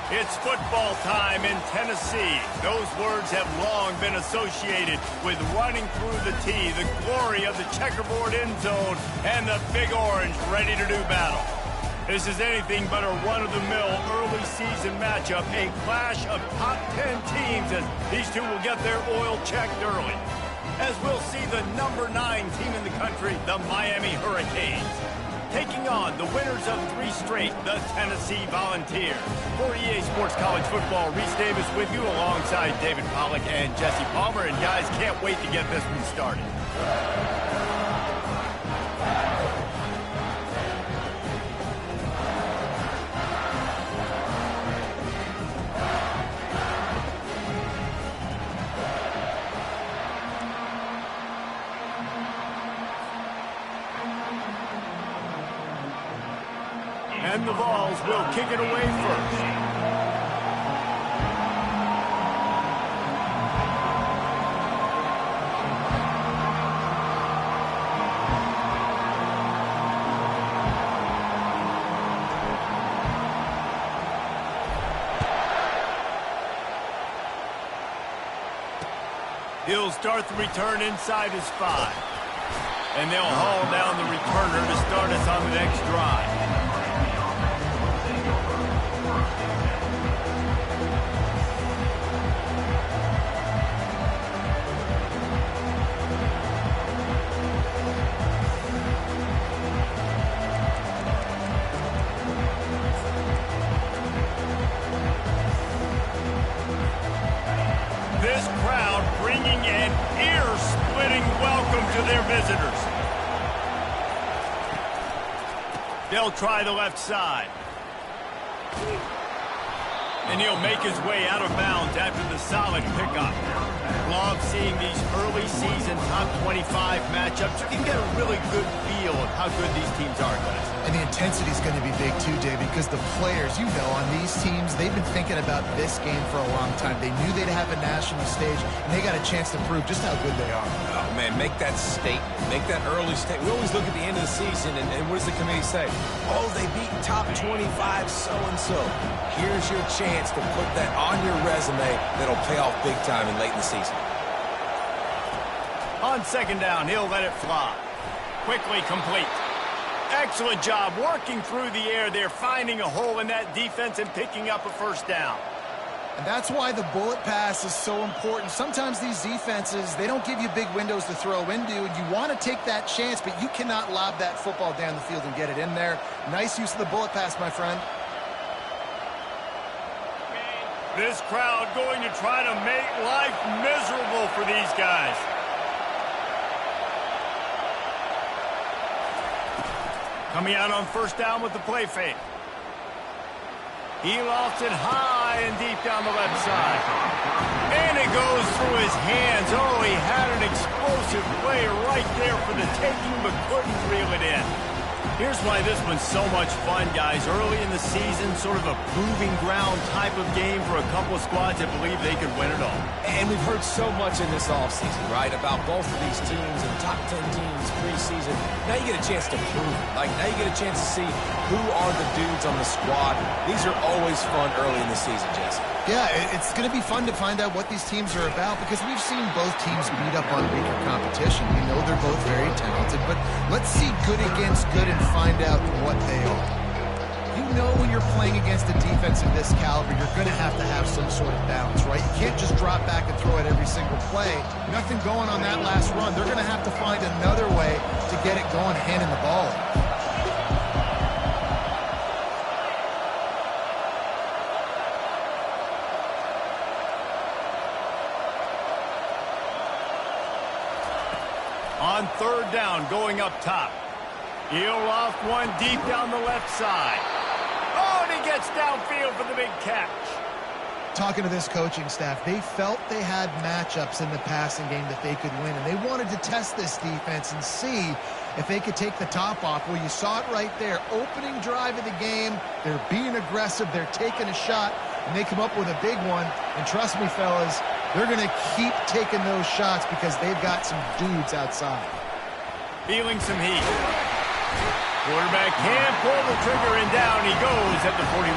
It's football time in Tennessee. Those words have long been associated with running through the tee, the glory of the checkerboard end zone, and the Big Orange ready to do battle. This is anything but a run-of-the-mill early season matchup, a clash of top 10 teams as these two will get their oil checked early. As we'll see the number 9 team in the country, the Miami Hurricanes, taking on the winners of 3 straight, the Tennessee Volunteers. For EA Sports College Football, Reese Davis with you alongside David Pollack and Jesse Palmer. And guys, can't wait to get this one started. And the Vols will kick it away first. He'll start the return inside his 5. And they'll haul down the returner to start us on the next drive. This crowd bringing an ear-splitting welcome to their visitors. They'll try the left side. And he'll make his way out of bounds after the solid pickup. Love seeing these early season top 25 matchups. You can get a really good feel of how good these teams are, guys. And the intensity is going to be big too, David, because the players, you know, on these teams, they've been thinking about this game for a long time. They knew they'd have a national stage, and they got a chance to prove just how good they are. Oh, man, make that statement. Make that early statement. We always look at the end of the season, and what does the committee say? Oh, they beat top 25 so-and-so. Here's your chance to put that on your resume that'll pay off big time and late in the season. On second down, he'll let it fly. Quickly complete. Excellent job working through the air there, finding a hole in that defense and picking up a first down. And that's why the bullet pass is so important. Sometimes these defenses, they don't give you big windows to throw into, and you want to take that chance, but you cannot lob that football down the field and get it in there. Nice use of the bullet pass, my friend. This crowd going to try to make life miserable for these guys. Coming out on first down with the play fake. He lofts it high and deep down the left side. And it goes through his hands. Oh, he had an explosive play right there for the taking, but couldn't reel it in. Here's why this one's so much fun, guys. Early in the season, sort of a proving ground type of game for a couple of squads that believe they could win it all. And we've heard so much in this offseason, right, about both of these teams and top 10 teams preseason. Now you get a chance to prove it. Like, now you get a chance to see who are the dudes on the squad. These are always fun early in the season, Jesse. Yeah, it's going to be fun to find out what these teams are about because we've seen both teams beat up on weaker competition. We know they're both very talented, but let's see good against good and find out what they are. You know when you're playing against a defense of this caliber, you're going to have some sort of balance, right? You can't just drop back and throw it every single play. Nothing going on that last run. They're going to have to find another way to get it going, handing the ball. On third down, going up top. He'll loft one deep down the left side. Oh, and he gets downfield for the big catch. Talking to this coaching staff, they felt they had matchups in the passing game that they could win, and they wanted to test this defense and see if they could take the top off. Well, you saw it right there. Opening drive of the game, they're being aggressive, they're taking a shot, and they come up with a big one. And trust me, fellas, they're going to keep taking those shots because they've got some dudes outside. Feeling some heat. Quarterback can't pull the trigger, and down he goes at the 41.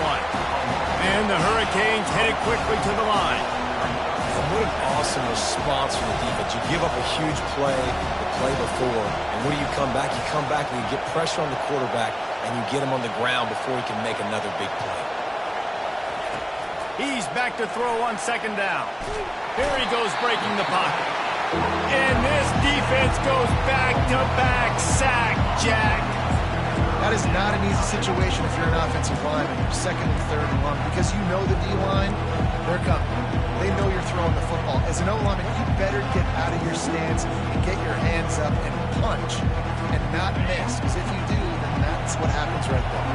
And the Hurricanes headed quickly to the line. What an awesome response from the defense. You give up a huge play the play before, and when you come back and you get pressure on the quarterback, and you get him on the ground before he can make another big play. He's back to throw on second down. Here he goes breaking the pocket. And this defense goes back-to-back sack, Jack. That is not an easy situation if you're an offensive lineman. You're second and third and long because you know the D-line, they're coming. They know you're throwing the football. As an O-lineman, you better get out of your stance and get your hands up and punch and not miss. Because if you do, then that's what happens right there.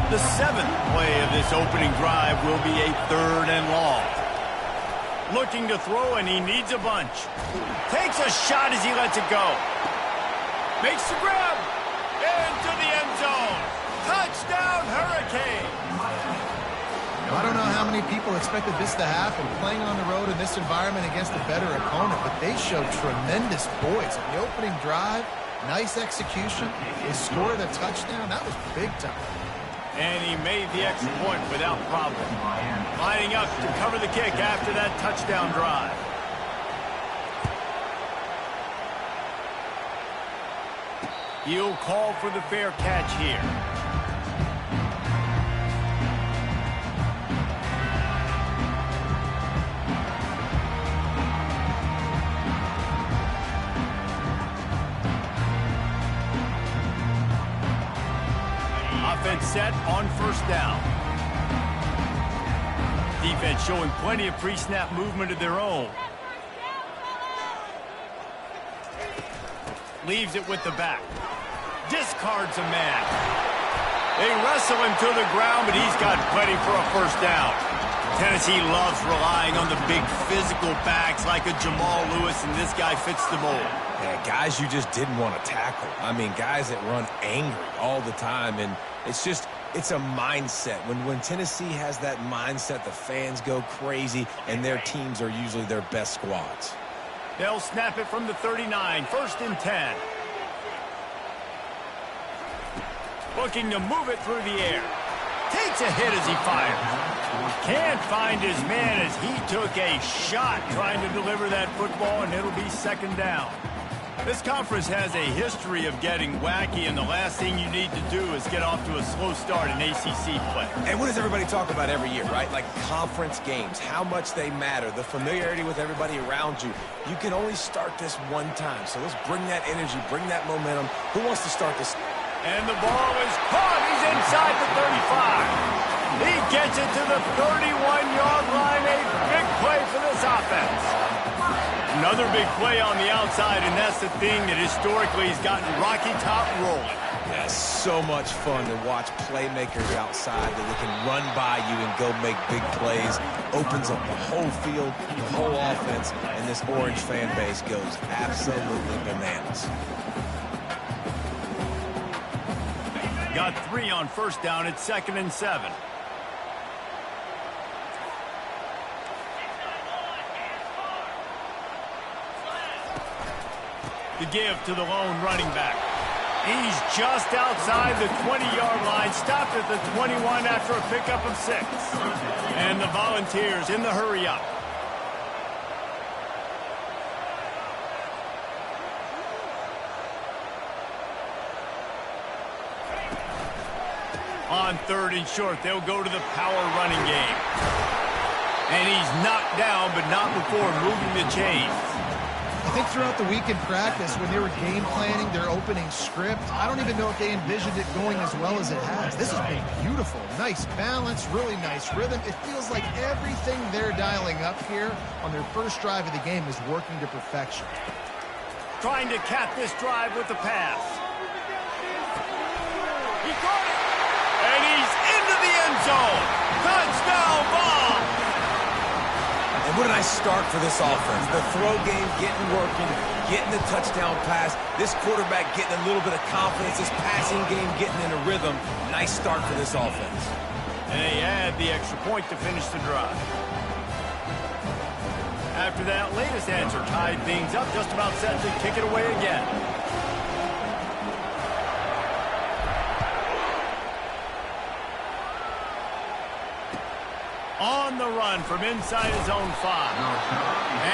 The seventh play of this opening drive will be a third and long. Looking to throw, and he needs a bunch. Takes a shot as he lets it go. Makes the grab. Into the end zone. Touchdown, Hurricane. I don't know how many people expected this to happen, playing on the road in this environment against a better opponent, but they showed tremendous poise. In the opening drive, nice execution. They scored a touchdown. That was big time. And he made the extra point without problem. Lining up to cover the kick after that touchdown drive. He'll call for the fair catch here. Offense set on first down. Defense showing plenty of pre-snap movement of their own. Leaves it with the back. Discards a man. They wrestle him to the ground, but he's got plenty for a first down. Tennessee loves relying on the big physical backs like a Jamal Lewis, and this guy fits the mold. Yeah, guys you just didn't want to tackle. I mean, guys that run angry all the time, and it's a mindset. When Tennessee has that mindset, the fans go crazy, and their teams are usually their best squads. They'll snap it from the 39, first and 10. Looking to move it through the air. Takes a hit as he fires. Can't find his man as he took a shot trying to deliver that football, and it'll be second down. This conference has a history of getting wacky, and the last thing you need to do is get off to a slow start in ACC play. And what does everybody talk about every year, right? Like conference games, how much they matter, the familiarity with everybody around you. You can only start this one time, so let's bring that energy, bring that momentum. Who wants to start this? And the ball is caught. He's inside the 35. He gets it to the 31-yard line. A big play for this offense. Another big play on the outside, and that's the thing that historically has gotten Rocky Top rolling. Yeah, so much fun to watch playmakers outside that they can run by you and go make big plays. Opens up the whole field, the whole offense, and this Orange fan base goes absolutely bananas. Got 3 on first down. It's second and 7. The give to the lone running back. He's just outside the 20-yard line, stopped at the 21 after a pickup of 6. And the Volunteers in the hurry-up. On third and short, they'll go to the power running game. And he's knocked down, but not before moving the chains. I think throughout the week in practice, when they were game planning their opening script, I don't even know if they envisioned it going as well as it has. This has been beautiful. Nice balance, really nice rhythm. It feels like everything they're dialing up here on their first drive of the game is working to perfection. Trying to cap this drive with the pass. He caught it. And he's into the end zone. Touchdown ball. And what a nice start for this offense. The throw game getting working, getting the touchdown pass. This quarterback getting a little bit of confidence. This passing game getting in a rhythm. Nice start for this offense. And they add the extra point to finish the drive. After that latest answer tied things up, just about set to kick it away again. On the run from inside his own 5.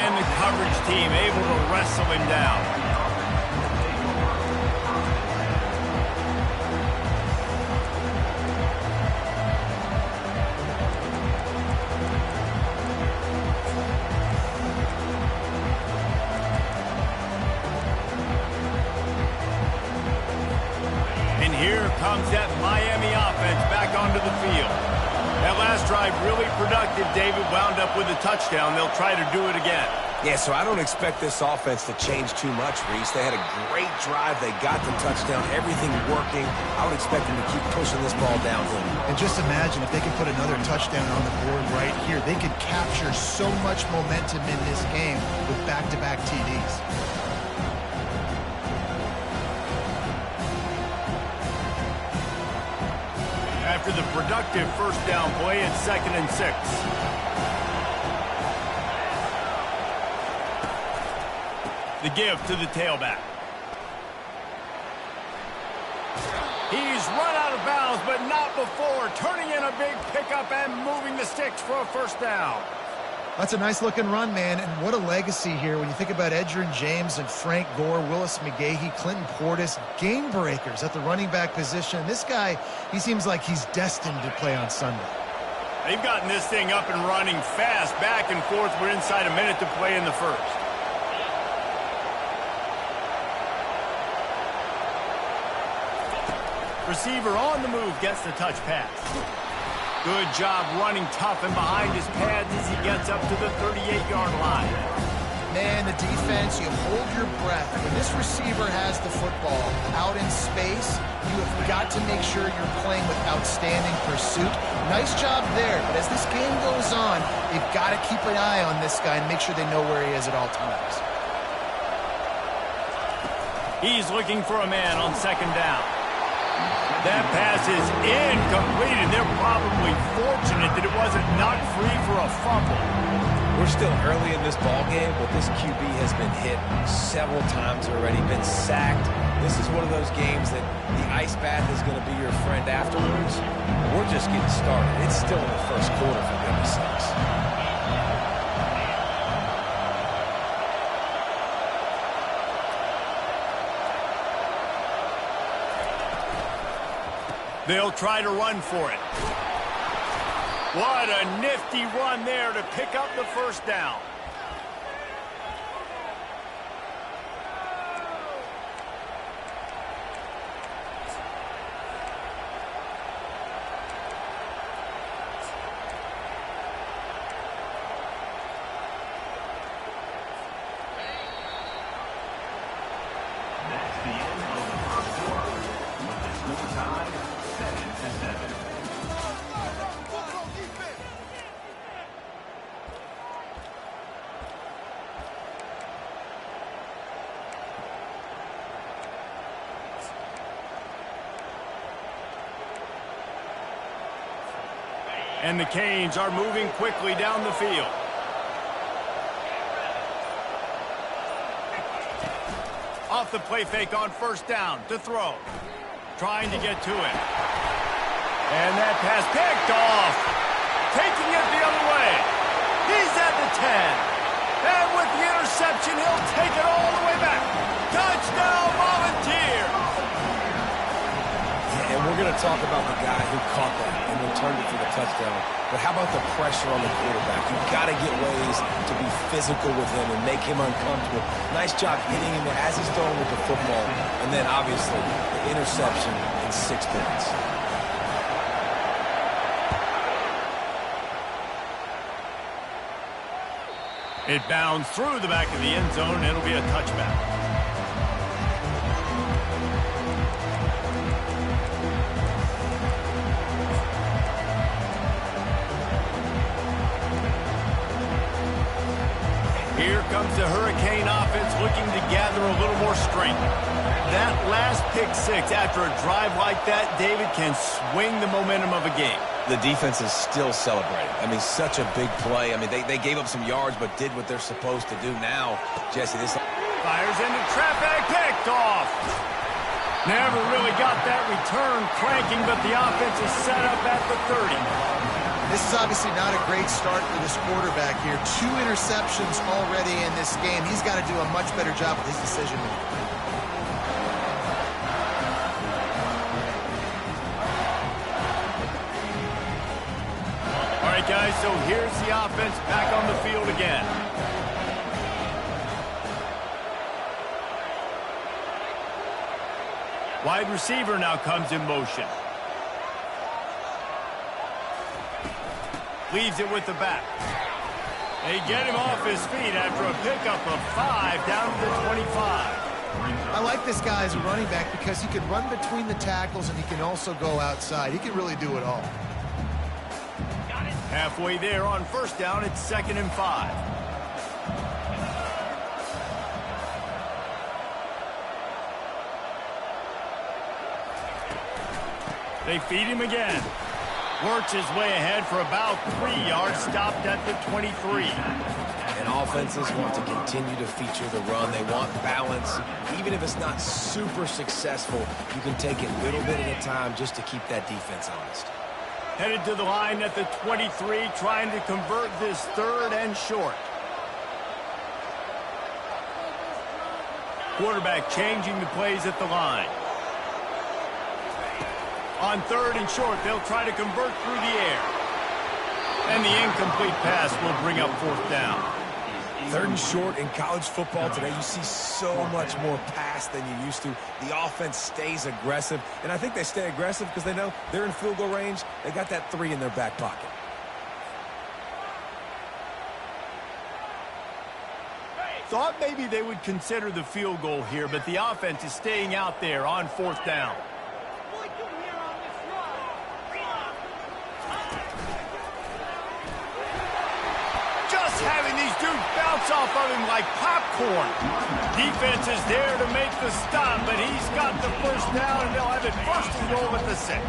And the coverage team able to wrestle him down. And here comes that Miami offense back onto the field. That last drive really productive. David wound up with a touchdown. They'll try to do it again. Yeah, so I don't expect this offense to change too much, Reese. They had a great drive. They got the touchdown. Everything working. I would expect them to keep pushing this ball downhill. And just imagine if they could put another touchdown on the board right here. They could capture so much momentum in this game with back-to-back TDs. After the productive first down play, it's 2nd and 6. The give to the tailback. He's run out of bounds, but not before turning in a big pickup and moving the sticks for a first down. That's a nice-looking run, man, and what a legacy here when you think about Edgerrin James and Frank Gore, Willis McGahee, Clinton Portis, game breakers at the running back position. This guy, he seems like he's destined to play on Sunday. They've gotten this thing up and running fast, back and forth. We're inside a minute to play in the first. Receiver on the move gets the touch pass. Good job running tough and behind his pads as he gets up to the 38-yard line. Man, the defense, you hold your breath. When this receiver has the football out in space, you have got to make sure you're playing with outstanding pursuit. Nice job there, but as this game goes on, they've got to keep an eye on this guy and make sure they know where he is at all times. He's looking for a man on 2nd down. That pass is incomplete, and they're probably fortunate that it wasn't knocked free for a fumble. We're still early in this ball game, but this QB has been hit several times already, been sacked. This is one of those games that the ice bath is going to be your friend afterwards. We're just getting started. It's still in the first quarter, for goodness sakes. They'll try to run for it. What a nifty run there to pick up the first down. And the Canes are moving quickly down the field. Off the play fake on first down to throw. Trying to get to it. And that pass picked off. Taking it the other way. He's at the 10. And with the interception, he'll take it all the way back. Touchdown, Volunteers! And we're going to talk about the guy who caught that and returned it for the touchdown. But how about the pressure on the quarterback? You've got to get ways to be physical with him and make him uncomfortable. Nice job hitting him as he's throwing with the football. And then, obviously, the interception in 6 points. It bounds through the back of the end zone, and it'll be a touchback. Here comes the Hurricane offense looking to gather a little more strength. That last pick six after a drive like that, David, can swing the momentum of a game. The defense is still celebrating. I mean, such a big play. I mean, they gave up some yards but did what they're supposed to do. Now, Jesse, this... Fires into traffic, picked off. Never really got that return cranking, but the offense is set up at the 30. This is obviously not a great start for this quarterback here. 2 interceptions already in this game. He's got to do a much better job with his decision making. All right, guys, so here's the offense back on the field again. Wide receiver now comes in motion. Leaves it with the back. They get him off his feet after a pickup of 5 down to the 25. I like this guy as a running back because he can run between the tackles and he can also go outside. He can really do it all. Halfway there on first down, it's 2nd and 5. They feed him again. Works his way ahead for about 3 yards, stopped at the 23. And offenses want to continue to feature the run. They want balance. Even if it's not super successful, you can take it little bit at a time just to keep that defense honest. Headed to the line at the 23, trying to convert this 3rd and short. Quarterback changing the plays at the line. On 3rd and short, they'll try to convert through the air. And the incomplete pass will bring up 4th down. 3rd and short in college football today, you see so much more pass than you used to. The offense stays aggressive, and I think they stay aggressive because they know they're in field goal range. They got that 3 in their back pocket. Thought maybe they would consider the field goal here, but the offense is staying out there on 4th down. Having these dudes bounce off of him like popcorn. Defense is there to make the stop, but he's got the first down, and they'll have it 1st and goal at the 6.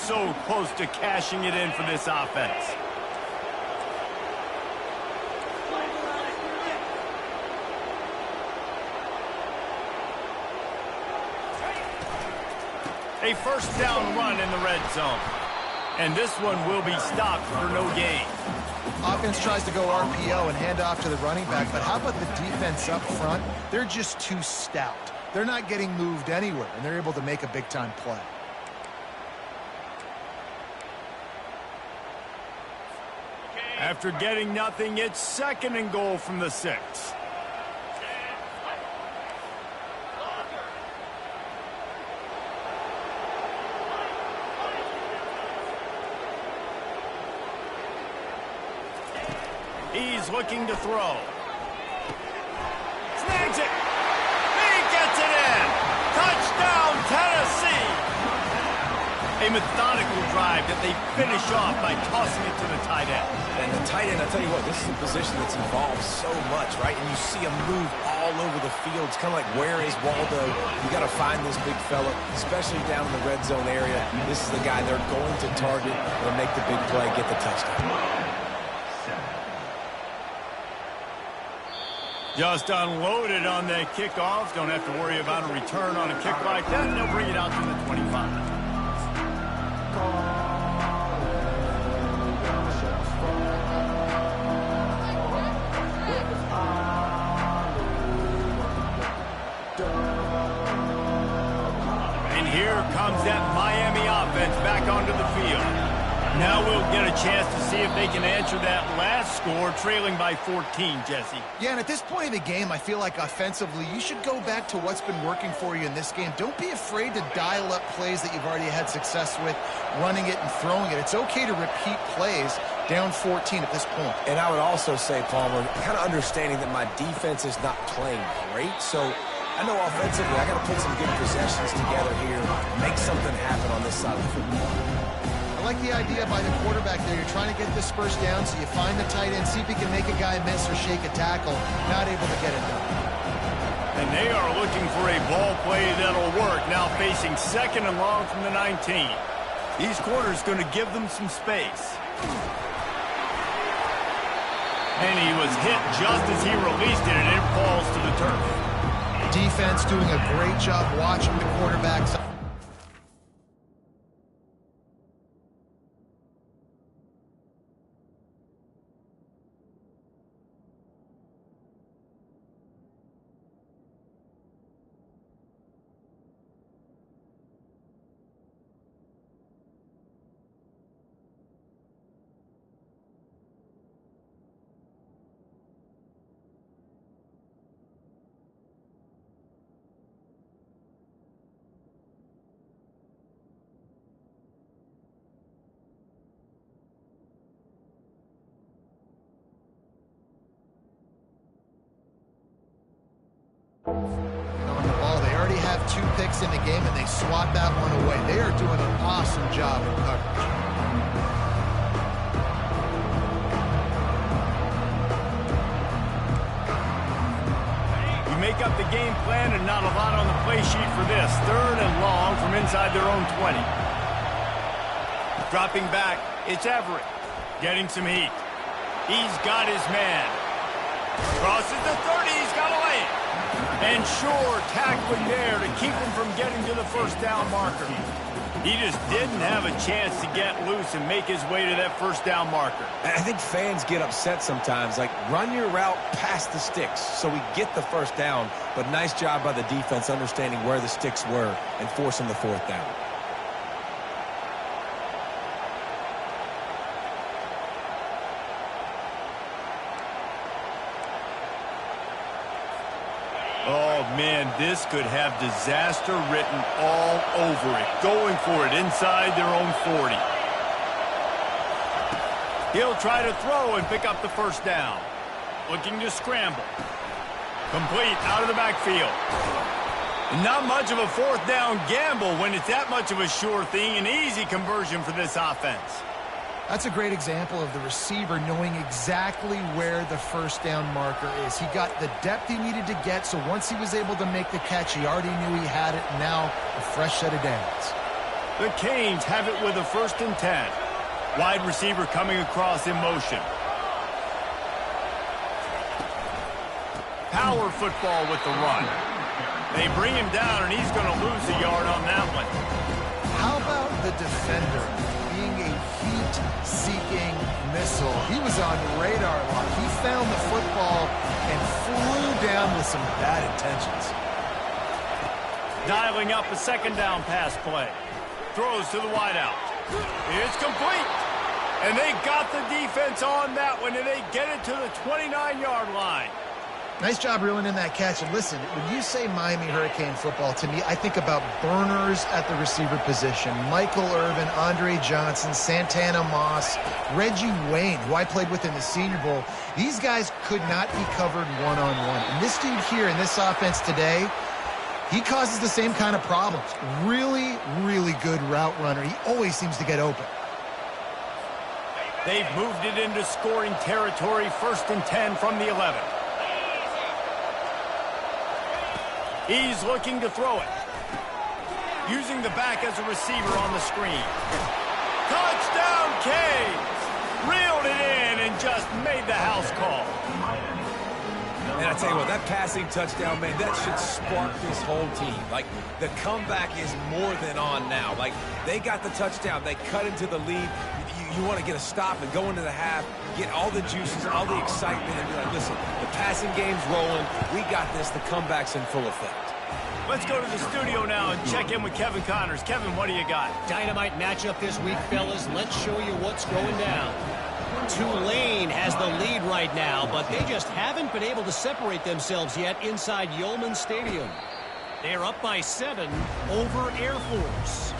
So close to cashing it in for this offense. A first down run in the red zone. And this one will be stopped for no gain. Offense tries to go RPO and hand off to the running back, but how about the defense up front? They're just too stout. They're not getting moved anywhere, and they're able to make a big-time play. After getting nothing, it's 2nd and goal from the 6. He's looking to throw. Snags it. He gets it in. Touchdown, Tennessee. A methodical drive that they finish off by tossing it to the tight end. And the tight end, I tell you what, this is a position that's involved so much, right? And you see him move all over the field. It's kind of like, where is Waldo? You got to find this big fella, especially down in the red zone area. This is the guy they're going to target and make the big play, get the touchdown. Just unloaded on that kickoff. Don't have to worry about a return on a kick like that. And they'll bring it out to the 25. And here comes that Miami offense back onto the field. Now we'll get a chance to see if they can answer that last score, trailing by 14, Jesse. Yeah, and at this point in the game, I feel like offensively, you should go back to what's been working for you in this game. Don't be afraid to dial up plays that you've already had success with, running it and throwing it. It's okay to repeat plays down 14 at this point. And I would also say, Palmer, kind of understanding that my defense is not playing great, so I know offensively I got to put some good possessions together here, make something happen on this side of the football. I like the idea by the quarterback there. You're trying to get this first down, so you find the tight end, see if he can make a guy miss or shake a tackle. Not able to get it done. And they are looking for a ball play that'll work. Now facing 2nd and long from the 19. These corners going to give them some space. And he was hit just as he released it, and it falls to the turf. Defense doing a great job watching the quarterbacks. On the ball, they already have 2 picks in the game, and they swat that one away. They are doing an awesome job in coverage. You make up the game plan and not a lot on the play sheet for this. 3rd and long from inside their own 20. Dropping back, it's Everett. Getting some heat. He's got his man. Crosses the 30, he's got to lay it. And sure, tackling there to keep him from getting to the first down marker. He just didn't have a chance to get loose and make his way to that first down marker. I think fans get upset sometimes. Like, run your route past the sticks so we get the first down. But nice job by the defense understanding where the sticks were and forcing the 4th down. Oh, man, this could have disaster written all over it. Going for it inside their own 40. He'll try to throw and pick up the first down. Looking to scramble. Complete out of the backfield. Not much of a 4th down gamble when it's that much of a sure thing. An easy conversion for this offense. That's a great example of the receiver knowing exactly where the first down marker is. He got the depth he needed to get, so once he was able to make the catch, he already knew he had it. Now, a fresh set of downs. The Canes have it with a 1st and 10. Wide receiver coming across in motion. Power football with the run. They bring him down, and he's going to lose a yard on that one. How about the defender being a heat-seeking missile? He was on radar lock. He found the football and flew down with some bad intentions. Dialing up a 2nd down pass play. Throws to the wideout. It's complete. And they got the defense on that one, and they get it to the 29-yard line. Nice job reeling in that catch. And listen, when you say Miami Hurricane football, to me, I think about burners at the receiver position. Michael Irvin, Andre Johnson, Santana Moss, Reggie Wayne, who I played with in the Senior Bowl. These guys could not be covered one-on-one. And this dude here in this offense today, he causes the same kind of problems. Really, really good route runner. He always seems to get open. They've moved it into scoring territory. 1st and 10 from the 11. He's looking to throw it. Using the back as a receiver on the screen. Touchdown, Canes! Reeled it in and just made the house call. And I tell you what, that passing touchdown, man, that should spark this whole team. Like, the comeback is more than on now. Like, they got the touchdown. They cut into the lead. You want to get a stop and go into the half, get all the juices, all the excitement, and be like, listen, the passing game's rolling. We got this. The comeback's in full effect. Let's go to the studio now and check in with Kevin Connors. Kevin, what do you got? Dynamite matchup this week, fellas. Let's show you what's going down. Tulane has the lead right now, but they just haven't been able to separate themselves yet inside Yulman Stadium. They're up by 7 over Air Force.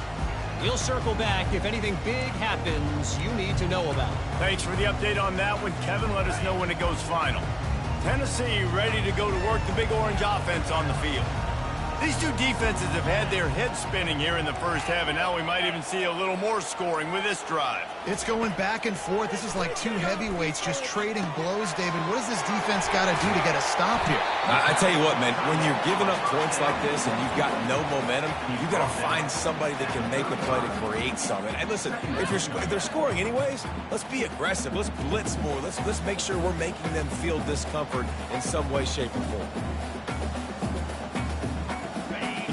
We'll circle back if anything big happens you need to know about. Thanks for the update on that one, Kevin. Let us know when it goes final. Tennessee ready to go to work the Big Orange offense on the field. These two defenses have had their heads spinning here in the first half, and now we might even see a little more scoring with this drive. It's going back and forth. This is like two heavyweights just trading blows, David. What does this defense got to do to get a stop here? I tell you what, man, when you're giving up points like this and you've got no momentum, you've got to find somebody that can make a play to create something. And listen, if they're scoring anyways, let's be aggressive. Let's blitz more. Let's make sure we're making them feel discomfort in some way, shape, or form.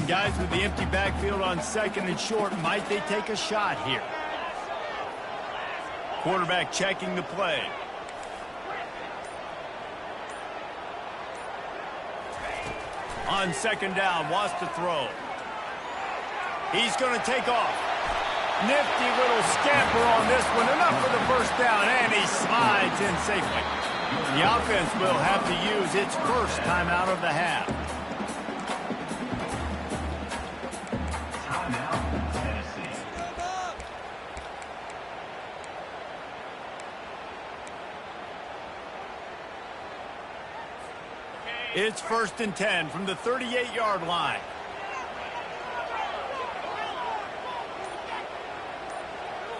Guys with the empty backfield on 2nd and short, might they take a shot here? Quarterback checking the play. On 2nd down, wants to throw. He's going to take off. Nifty little scamper on this one. Enough for the first down, and he slides in safely. The offense will have to use its first timeout of the half. It's 1st and 10 from the 38-yard line.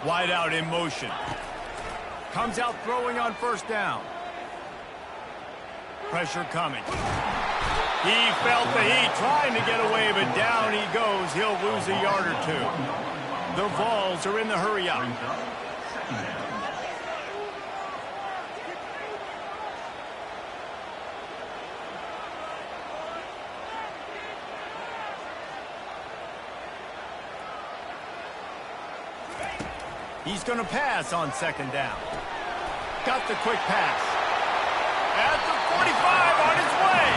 Wide out in motion. Comes out throwing on 1st down. Pressure coming. He felt the heat trying to get away, but down he goes. He'll lose a yard or two. The Vols are in the hurry up. He's going to pass on 2nd down. Got the quick pass. At the 45 on his way.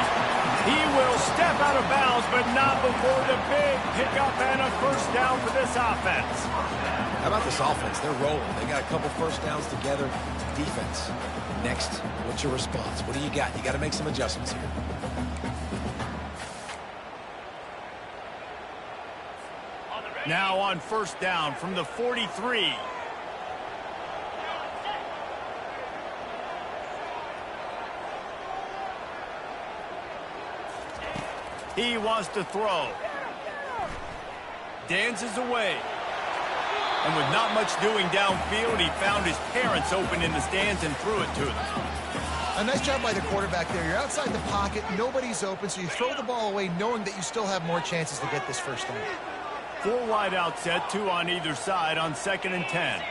He will step out of bounds, but not before the big pickup and a 1st down for this offense. How about this offense? They're rolling. They got a couple 1st downs together. Defense. Next, what's your response? What do you got? You got to make some adjustments here. Now on 1st down from the 43. He wants to throw. Dances away. And with not much doing downfield, he found his parents open in the stands and threw it to them. A nice job by the quarterback there. You're outside the pocket, nobody's open, so you throw the ball away knowing that you still have more chances to get this 1st down. 4 wide out set, 2 on either side on 2nd and 10.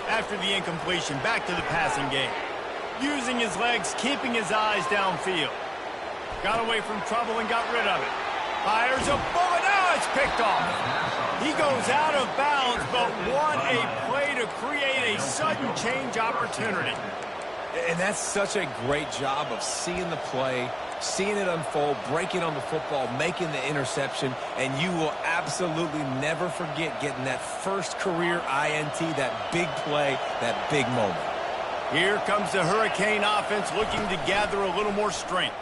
After the incompletion, back to the passing game. Using his legs, keeping his eyes downfield. Got away from trouble and got rid of it. Fires a bullet. Now it's picked off. He goes out of bounds, but what a play to create a sudden change opportunity. And that's such a great job of seeing the play, seeing it unfold, breaking on the football, making the interception, and you will absolutely never forget getting that first career INT, that big play, that big moment. Here comes the Hurricane offense looking to gather a little more strength.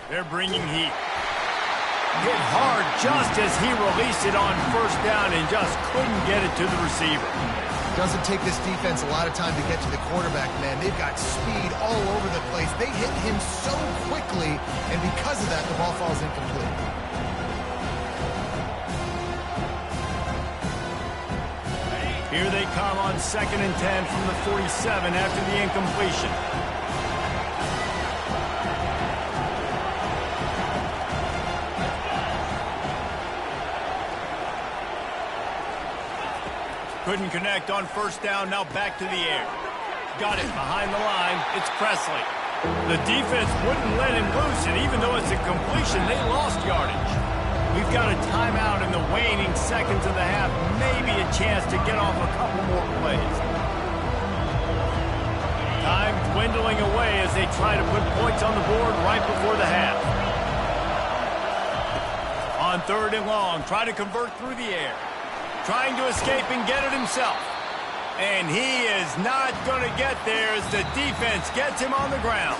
They're bringing heat. Hit hard just as he released it on 1st down and just couldn't get it to the receiver. Doesn't take this defense a lot of time to get to the quarterback, man. They've got speed all over the place. They hit him so quickly, and because of that, the ball falls incomplete. Here they come on 2nd and 10 from the 47 after the incompletion. Couldn't connect on 1st down, now back to the air. Got it behind the line, it's Presley. The defense wouldn't let him loose, and even though it's a completion, they lost yardage. We've got a timeout in the waning seconds of the half, maybe a chance to get off a couple more plays. Time dwindling away as they try to put points on the board right before the half. On 3rd and long, try to convert through the air. Trying to escape and get it himself. And he is not going to get there as the defense gets him on the ground.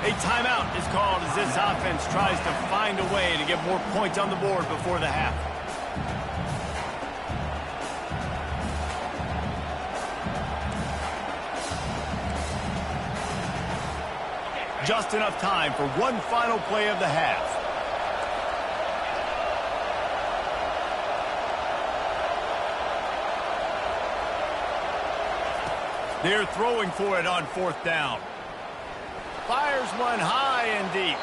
A timeout is called as this offense tries to find a way to get more points on the board before the half. Just enough time for one final play of the half. They're throwing for it on 4th down. Fires one high and deep.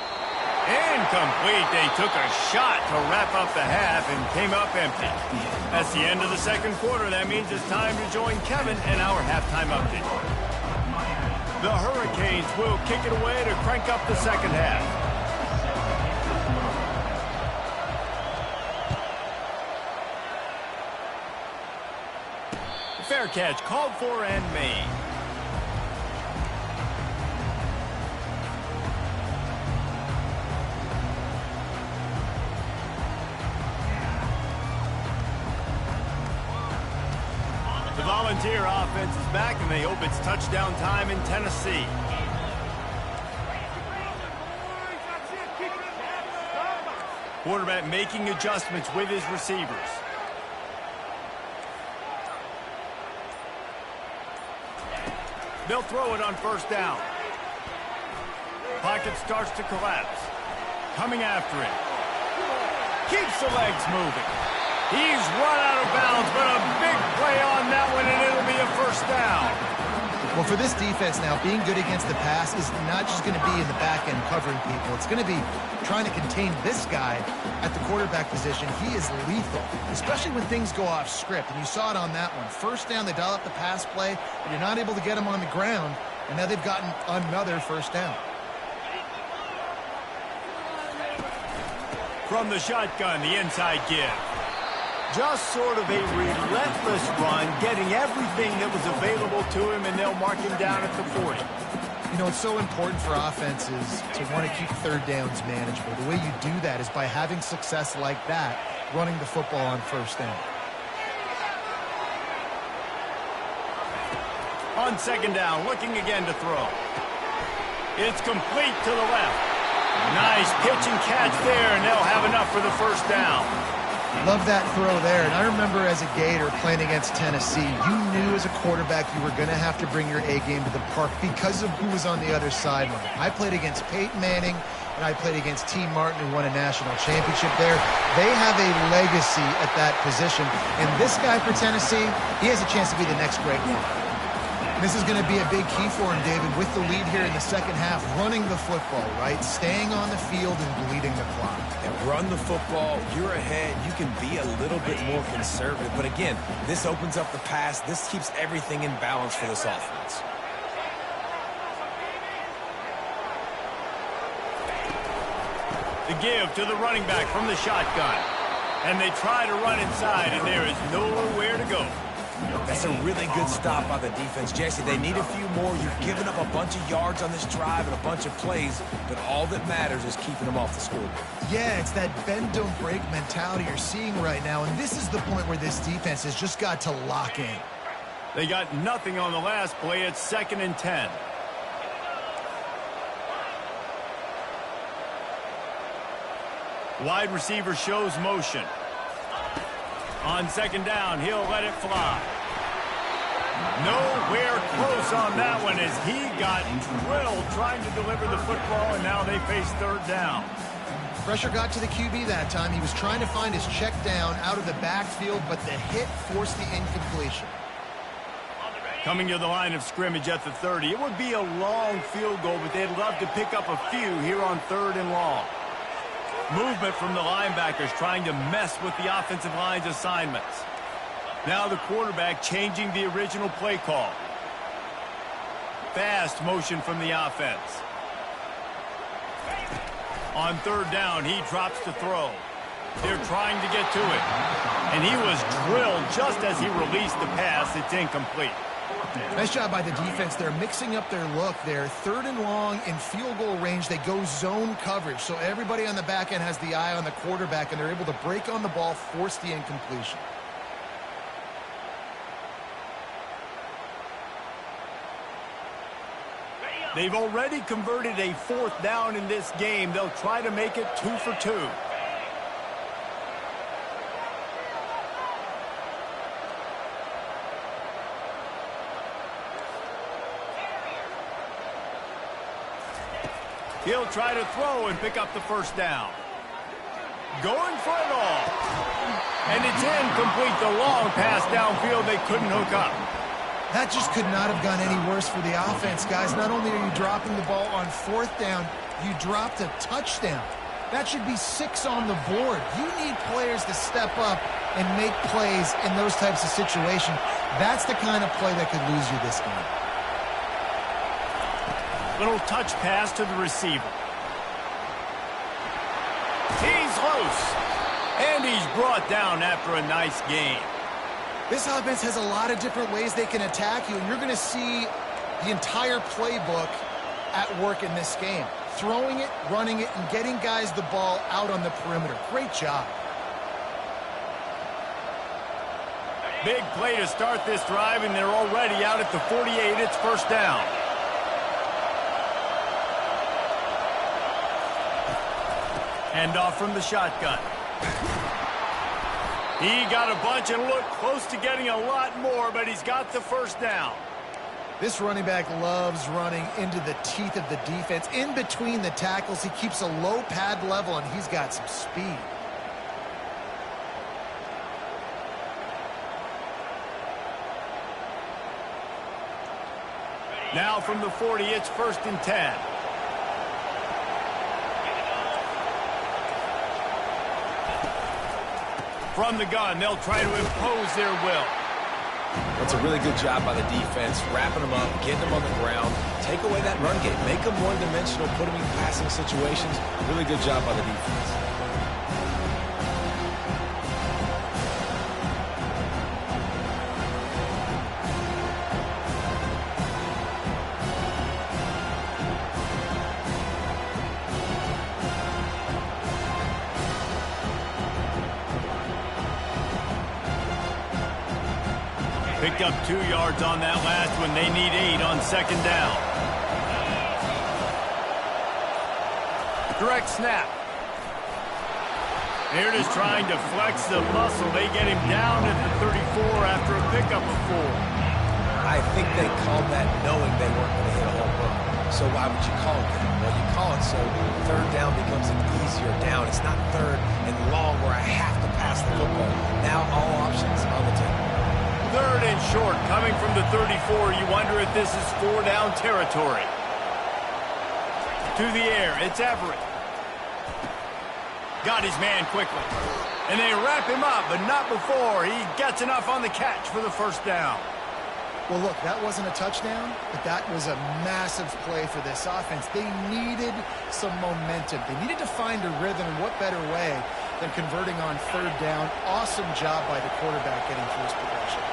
Incomplete. They took a shot to wrap up the half and came up empty. That's the end of the 2nd quarter. That means it's time to join Kevin in our halftime update. The Hurricanes will kick it away to crank up the 2nd half. Fair catch called for and made. The Volunteer offense is back, and they hope it's touchdown time in Tennessee. Quarterback making adjustments with his receivers. They'll throw it on first down. Pocket starts to collapse. Coming after it. Keeps the legs moving. He's run out of bounds, but a big play on that one, and it'll be a first down. Well, for this defense now, being good against the pass is not just going to be in the back end covering people. It's going to be trying to contain this guy at the quarterback position. He is lethal, especially when things go off script. And you saw it on that one. First down, they dial up the pass play, and you're not able to get him on the ground. And now they've gotten another first down. From the shotgun, the inside give. Just sort of a relentless run, getting everything that was available to him, and they'll mark him down at the 40. You know, it's so important for offenses to want to keep third downs manageable. The way you do that is by having success like that, running the football on first down. On second down, looking again to throw. It's complete to the left. Nice pitch and catch there, and they'll have enough for the first down. Love that throw there. And I remember as a Gator playing against Tennessee, you knew as a quarterback you were going to have to bring your A game to the park because of who was on the other sideline. I played against Peyton Manning, and I played against T. Martin, who won a national championship there. They have a legacy at that position. And this guy for Tennessee, he has a chance to be the next great one. This is going to be a big key for him, David, with the lead here in the second half, running the football, right? Staying on the field and bleeding the clock. And run the football, you're ahead, you can be a little bit more conservative. But again, this opens up the pass. This keeps everything in balance for this offense. The give to the running back from the shotgun. And they try to run inside, and there is nowhere to go. That's a really good stop by the defense. Jesse, they need a few more. You've given up a bunch of yards on this drive and a bunch of plays, but all that matters is keeping them off the scoreboard. Yeah, it's that bend, don't break mentality you're seeing right now, and this is the point where this defense has just got to lock in. They got nothing on the last play. It's 2nd and 10. Wide receiver shows motion. On second down, he'll let it fly. Nowhere close on that one as he got drilled trying to deliver the football, and now they face third down. Pressure got to the QB that time. He was trying to find his check down out of the backfield, but the hit forced the incompletion. Coming to the line of scrimmage at the 30. It would be a long field goal, but they'd love to pick up a few here on 3rd and long. Movement from the linebackers trying to mess with the offensive line's assignments. Now the quarterback changing the original play call. Fast motion from the offense. On 3rd down, he drops to throw. They're trying to get to it. And he was drilled just as he released the pass. It's incomplete. Nice job by the defense. They're mixing up their look there. 3rd and long in field goal range. They go zone coverage. So everybody on the back end has the eye on the quarterback, and they're able to break on the ball, force the incompletion. They've already converted a 4th down in this game. They'll try to make it 2 for 2. He'll try to throw and pick up the first down. Going for it all. And it's incomplete. The long pass downfield they couldn't hook up. That just could not have gone any worse for the offense, guys. Not only are you dropping the ball on 4th down, you dropped a touchdown. That should be 6 on the board. You need players to step up and make plays in those types of situations. That's the kind of play that could lose you this game. Little touch pass to the receiver. He's loose. And he's brought down after a nice gain. This offense has a lot of different ways they can attack you, and you're going to see the entire playbook at work in this game. Throwing it, running it, and getting guys the ball out on the perimeter. Great job. Big play to start this drive, and they're already out at the 48. It's first down. Handoff from the shotgun. He got a bunch and looked close to getting a lot more, but he's got the first down. This running back loves running into the teeth of the defense. In between the tackles, he keeps a low pad level, and he's got some speed. Now from the 40, it's 1st and 10. From the gun, they'll try to impose their will. That's a really good job by the defense, wrapping them up, getting them on the ground, take away that run game, make them one-dimensional, put them in passing situations. Really good job by the defense. Picked up 2 yards on that last one. They need 8 on 2nd down. Direct snap. Here it is trying to flex the muscle. They get him down at the 34 after a pickup of 4. I think they called that knowing they weren't going to hit a home run. So why would you call it that? Well, you call it so 3rd down becomes an easier down. It's not 3rd and long where I have to pass the football. Now all options on the table. 3rd and short, coming from the 34. You wonder if this is 4-down territory. To the air, it's Everett. Got his man quickly. And they wrap him up, but not before he gets enough on the catch for the 1st down. Well, look, that wasn't a touchdown, but that was a massive play for this offense. They needed some momentum. They needed to find a rhythm, and what better way than converting on 3rd down. Awesome job by the quarterback getting through his progression.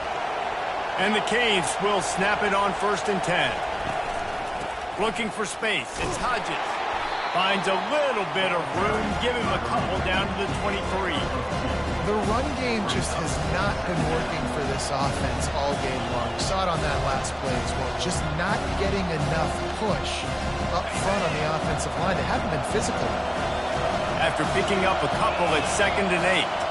And the Canes will snap it on 1st and 10. Looking for space. It's Hodges. Finds a little bit of room. Give him a couple down to the 23. The run game just has not been working for this offense all game long. We saw it on that last play as well. Just not getting enough push up front on the offensive line. They haven't been physical. After picking up a couple at 2nd and 8.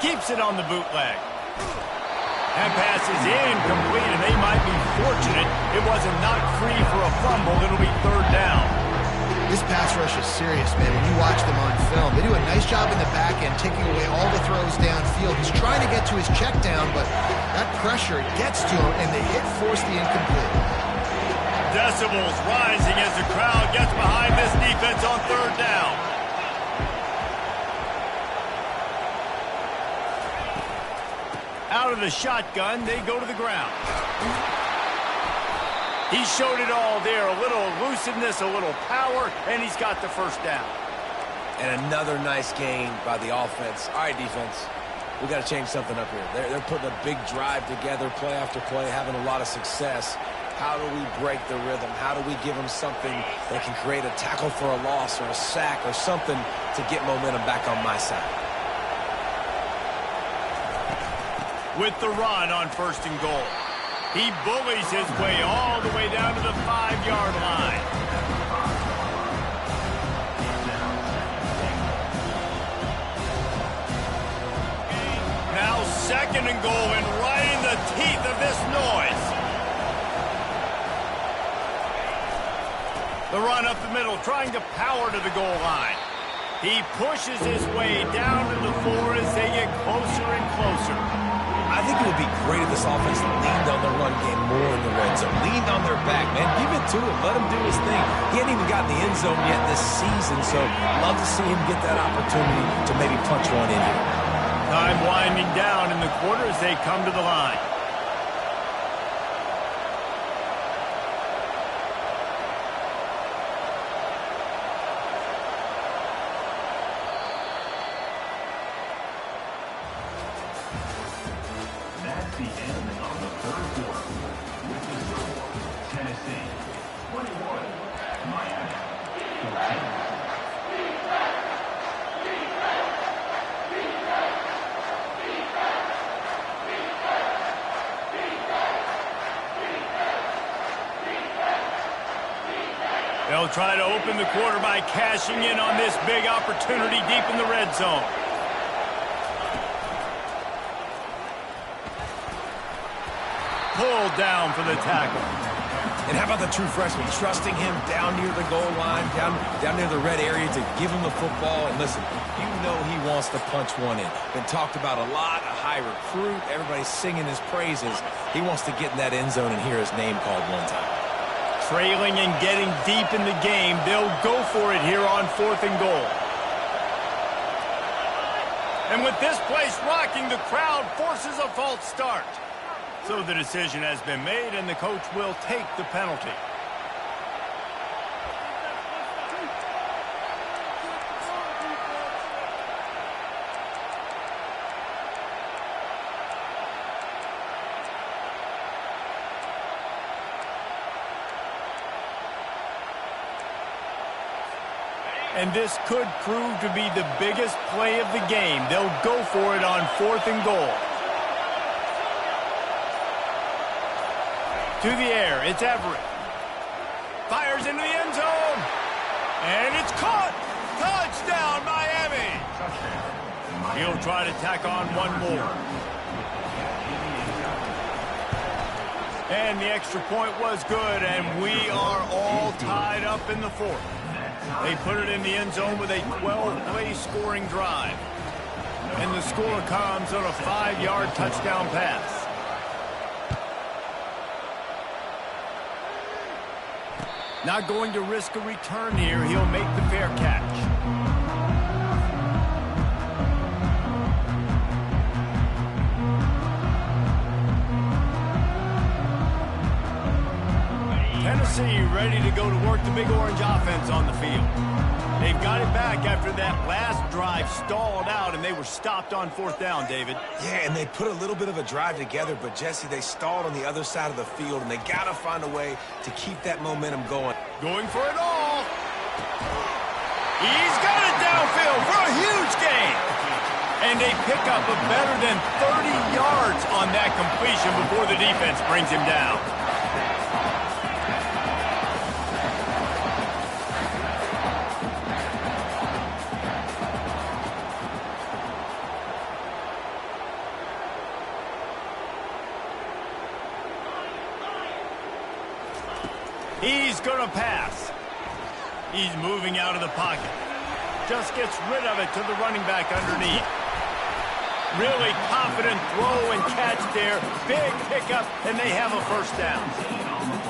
Keeps it on the bootleg. That pass is incomplete, and they might be fortunate it wasn't knocked free for a fumble. It'll be 3rd down. This pass rush is serious, man. When you watch them on film, they do a nice job in the back end, taking away all the throws downfield. He's trying to get to his check down, but that pressure gets to him, and the hit forced the incomplete. Decibels rising as the crowd gets behind this defense on 3rd down. Out of the shotgun, they go to the ground. He showed it all there. A little elusiveness, a little power, and he's got the 1st down. And another nice gain by the offense. All right, defense, we got to change something up here. They're putting a big drive together, play after play, having a lot of success. How do we break the rhythm? How do we give them something that can create a tackle for a loss or a sack or something to get momentum back on my side? With the run on 1st and goal. He bullies his way all the way down to the 5-yard line. Now 2nd and goal, and right in the teeth of this noise. The run up the middle, trying to power to the goal line. He pushes his way down to the 4 as they get closer and closer. I think it would be great if this offense leaned on the run game more in the red zone. Leaned on their back, man. Give it to him. Let him do his thing. He hasn't even gotten the end zone yet this season, so love to see him get that opportunity to maybe punch one in here. Time winding down in the quarter as they come to the line. That's the end of the 3rd quarter. With the score, Tennessee 21, Miami 14. They'll try to open the quarter by cashing in on this big opportunity deep in the red zone. pulled down for the tackle. And how about the true freshman trusting him down near the goal line, down near the red area to give him the football? And listen, you know he wants to punch one in. Been talked about a lot, a high recruit. Everybody's singing his praises. He wants to get in that end zone and hear his name called one time. Trailing and getting deep in the game, they'll go for it here on 4th and goal. And with this place rocking, the crowd forces a false start. So the decision has been made, and the coach will take the penalty. And this could prove to be the biggest play of the game. They'll go for it on 4th and goal. To the air, it's Everett. Fires into the end zone. And it's caught. Touchdown, Miami. He'll try to tack on one more. And the extra point was good, and we are all tied up in the 4th. They put it in the end zone with a 12-play scoring drive. And the score comes on a 5-yard touchdown pass. Not going to risk a return here. He'll make the fair catch. Tennessee ready to go to work the Big Orange offense on the field. They've got it back after that last drive stalled out, and they were stopped on 4th down, David. Yeah, and they put a little bit of a drive together, but, Jesse, they stalled on the other side of the field, and they got to find a way to keep that momentum going. Going for it all. He's got it downfield for a huge gain. And they pick up a better than 30 yards on that completion before the defense brings him down. He's going to pass. He's moving out of the pocket. Just gets rid of it to the running back underneath. Really confident throw and catch there. Big pickup, and they have a first down.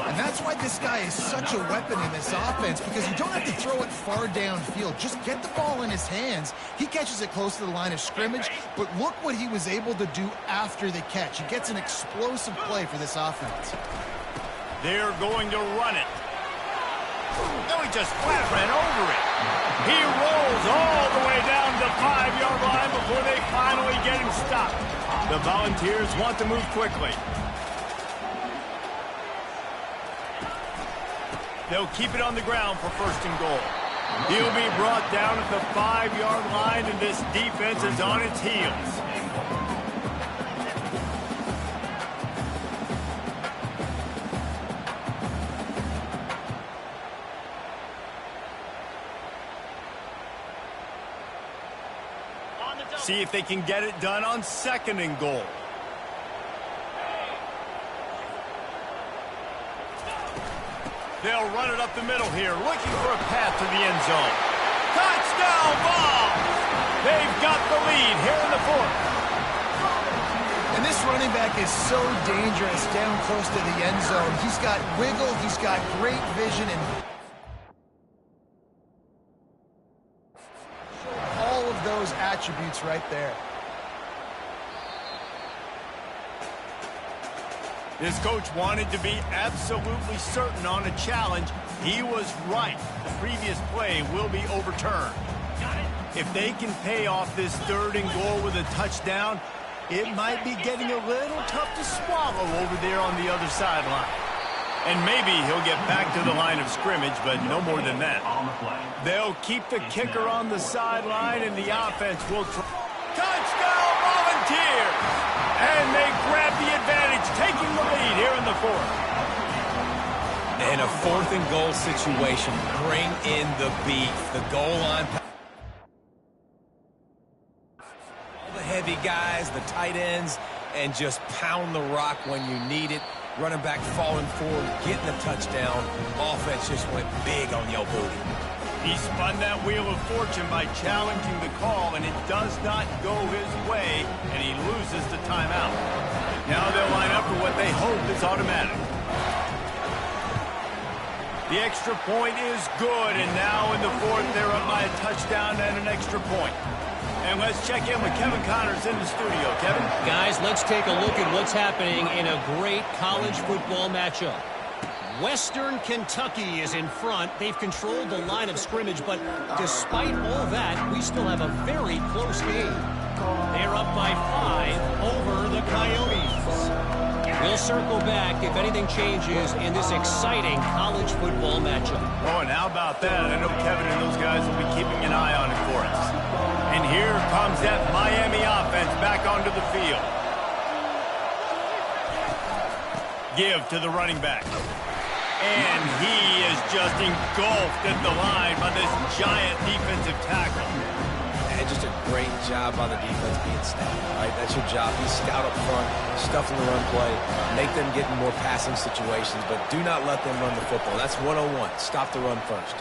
And that's why this guy is such a weapon in this offense, because you don't have to throw it far downfield. Just get the ball in his hands. He catches it close to the line of scrimmage, but look what he was able to do after the catch. He gets an explosive play for this offense. They're going to run it. No, he just flat ran over it. He rolls all the way down the 5-yard line before they finally get him stopped. The Volunteers want to move quickly. They'll keep it on the ground for 1st and goal. He'll be brought down at the 5-yard line, and this defense is on its heels. See if they can get it done on 2nd and goal. They'll run it up the middle here, looking for a path to the end zone. Touchdown ball! They've got the lead here in the 4th. And this running back is so dangerous down close to the end zone. He's got wiggle, he's got great vision, and all of those attributes right there. This coach wanted to be absolutely certain on a challenge. He was right. The previous play will be overturned. If they can pay off this 3rd and goal with a touchdown, it might be getting a little tough to swallow over there on the other sideline. And maybe he'll get back to the line of scrimmage, but no more than that. They'll keep the kicker on the sideline, and the offense will try. Touchdown, Volunteers! And they grab the advantage, taking the lead here in the 4th. In a 4th and goal situation, bring in the beef. The goal line. All the heavy guys, the tight ends, and just pound the rock when you need it. Running back falling forward, getting the touchdown. Offense just went big on your booty. He spun that wheel of fortune by challenging the call, and it does not go his way, and he loses the timeout. Now they'll line up for what they hope is automatic. The extra point is good, and now in the fourth, they're up by a touchdown and an extra point. And let's check in with Kevin Connors in the studio. Kevin? Guys, let's take a look at what's happening in a great college football matchup. Western Kentucky is in front. They've controlled the line of scrimmage, but despite all that, we still have a very close game. They're up by 5 over the Coyotes. We'll circle back if anything changes in this exciting college football matchup. Oh, and how about that? I know Kevin and those guys will be keeping an eye on it for us. And here comes that Miami offense back onto the field. Give to the running back. And he is just engulfed at the line by this giant defensive tackle. And just a great job by the defense being stout, right? That's your job. Be stout up front, stuff in the run play, make them get in more passing situations, but do not let them run the football. That's 101. Stop the run first.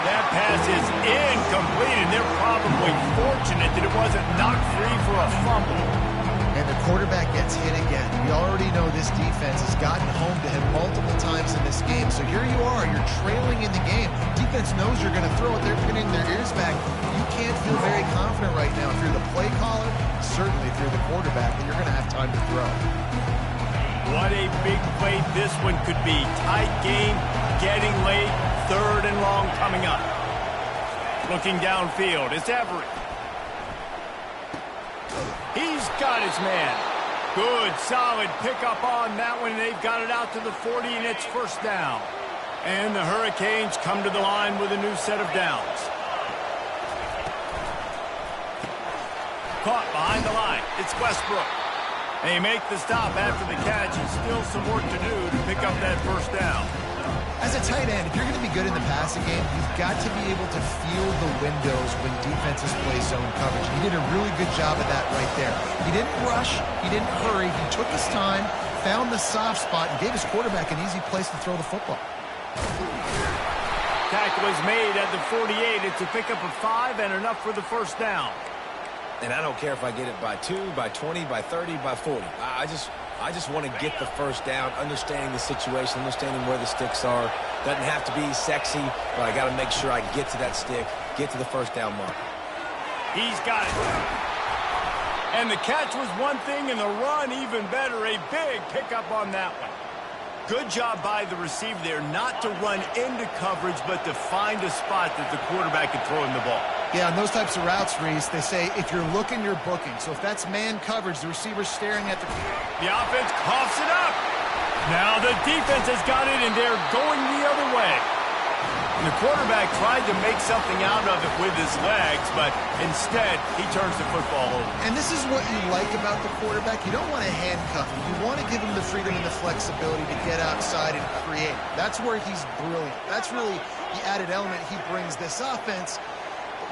That pass is incomplete, and they're probably fortunate that it wasn't knocked free for a fumble. And the quarterback gets hit again. We already know this defense has gotten home to him multiple times in this game. So here you are, you're trailing in the game. Defense knows you're going to throw it. They're pinning their ears back. You can't feel very confident right now. If you're the play caller, certainly if you're the quarterback, that you're going to have time to throw. What a big play this one could be. Tight game, getting late, 3rd and long coming up. Looking downfield, it's Everett. He's got his man. Good, solid pickup on that one. They've got it out to the 40, and it's first down. And the Hurricanes come to the line with a new set of downs. Caught behind the line. It's Westbrook. They make the stop after the catch, and still some work to do to pick up that first down. As a tight end, if you're going to be good in the passing game, you've got to be able to feel the windows when defenses play zone coverage. He did a really good job of that right there. He didn't rush. He didn't hurry. He took his time, found the soft spot, and gave his quarterback an easy place to throw the football. Tackle is made at the 48. It's a pickup of 5 and enough for the first down. And I don't care if I get it by 2, by 20, by 30, by 40. I just want to get the first down, understanding the situation, understanding where the sticks are. Doesn't have to be sexy, but I got to make sure I get to that stick, get to the first down mark. He's got it. And the catch was one thing, and the run even better. A big pickup on that one. Good job by the receiver there, not to run into coverage, but to find a spot that the quarterback could throw in the ball. Yeah, on those types of routes, Reese, they say if you're looking, you're booking. So if that's man coverage, the receiver's staring at The offense coughs it up. Now the defense has got it, and they're going the other way. And the quarterback tried to make something out of it with his legs, but instead, he turns the football over. And this is what you like about the quarterback. You don't want to handcuff him. You want to give him the freedom and the flexibility to get outside and create. That's where he's brilliant. That's really the added element he brings this offense.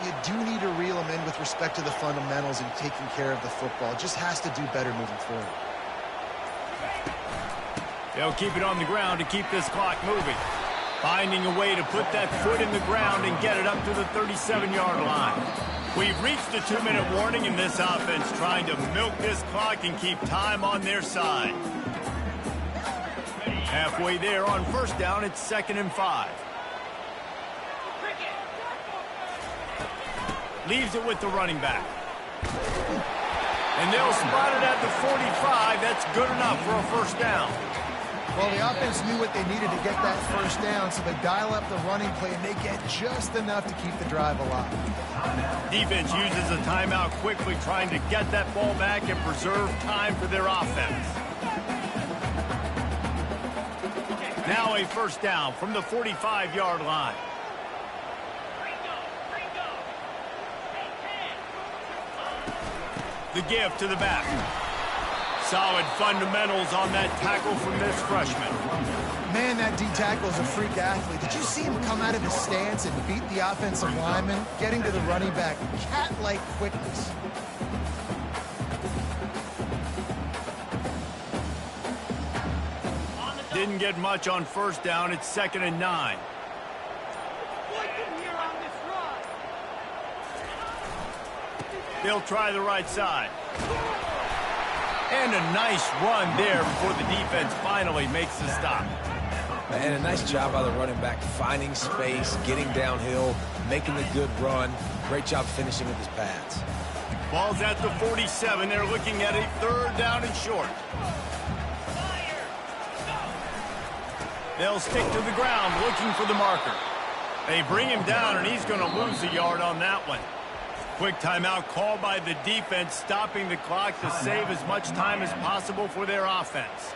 You do need to reel him in with respect to the fundamentals and taking care of the football. Just has to do better moving forward. They'll keep it on the ground to keep this clock moving. Finding a way to put that foot in the ground and get it up to the 37-yard line. We've reached the 2-minute warning, in this offense trying to milk this clock and keep time on their side. Halfway there on first down, it's 2nd and 5. Leaves it with the running back. And they'll spot it at the 45. That's good enough for a first down. Well, the offense knew what they needed to get that first down, so they dial up the running play, and they get just enough to keep the drive alive. Defense uses a timeout quickly, trying to get that ball back and preserve time for their offense. Now a first down from the 45-yard line. The give to the back. Solid fundamentals on that tackle from this freshman. Man, that D-tackle is a freak athlete. Did you see him come out of his stance and beat the offensive lineman, getting to the running back? Cat-like quickness. Didn't get much on first down. It's 2nd and 9. They'll try the right side. And a nice run there before the defense finally makes the stop. And a nice job by the running back, finding space, getting downhill, making a good run. Great job finishing with his pads. Ball's at the 47. They're looking at a 3rd down and short. They'll stick to the ground looking for the marker. They bring him down, and he's going to lose a yard on that one. Quick timeout called by the defense, stopping the clock to save as much time as possible for their offense.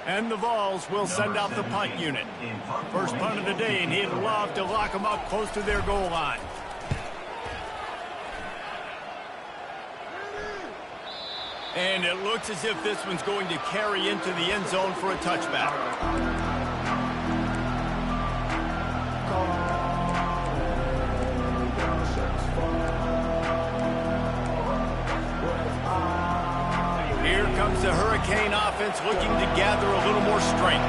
And the Vols will send out the punt unit. First punt of the day, and he'd love to lock them up close to their goal line. And it looks as if this one's going to carry into the end zone for a touchback. Here comes the Hurricane offense looking to gather a little more strength.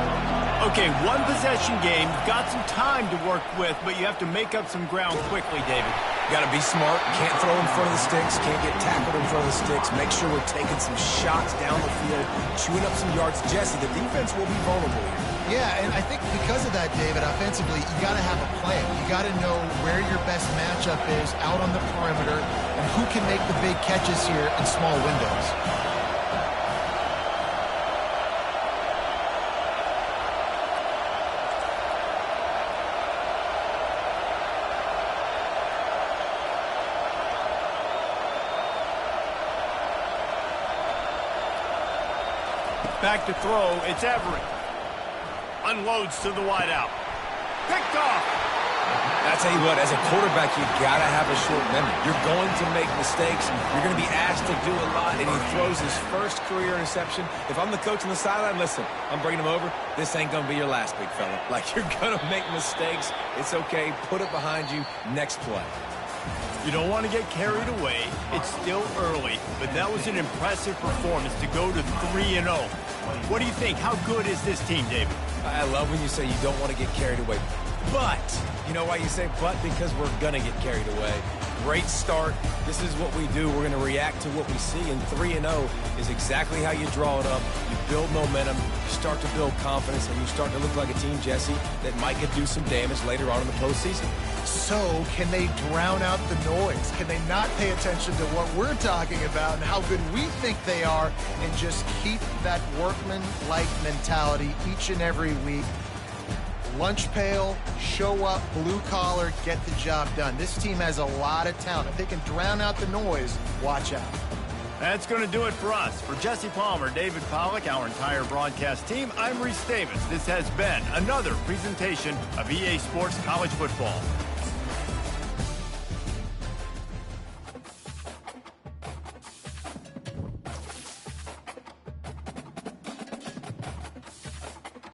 Okay, one possession game. You've got some time to work with, but you have to make up some ground quickly, David. Got to be smart. Can't throw in front of the sticks. Can't get tackled in front of the sticks. Make sure we're taking some shots down the field, chewing up some yards. Jesse, the defense will be vulnerable here. Yeah, and I think because of that, David, offensively, you got to have a plan. You got to know where your best matchup is out on the perimeter and who can make the big catches here in small windows. Back to throw, it's Everett. Unloads to the wideout. Picked off. I tell you what, as a quarterback, you got to have a short memory. You're going to make mistakes. You're going to be asked to do a lot, and he throws his first career interception. If I'm the coach on the sideline, listen, I'm bringing him over. This ain't going to be your last, big fella. Like, you're going to make mistakes. It's okay. Put it behind you. Next play. You don't want to get carried away. It's still early, but that was an impressive performance to go to 3-0. What do you think? How good is this team, David? I love when you say you don't want to get carried away. But, you know why you say but? Because we're going to get carried away. Great start. This is what we do. We're going to react to what we see, and 3-0 is exactly how you draw it up. You build momentum, you start to build confidence, and you start to look like a team, Jesse, that might could do some damage later on in the postseason. So can they drown out the noise? Can they not pay attention to what we're talking about and how good we think they are and just keep that workman-like mentality each and every week? Lunch pail, show up, blue collar, get the job done. This team has a lot of talent. If they can drown out the noise, watch out. That's going to do it for us. For Jesse Palmer, David Pollack, our entire broadcast team, I'm Reese Davis. This has been another presentation of EA Sports College Football.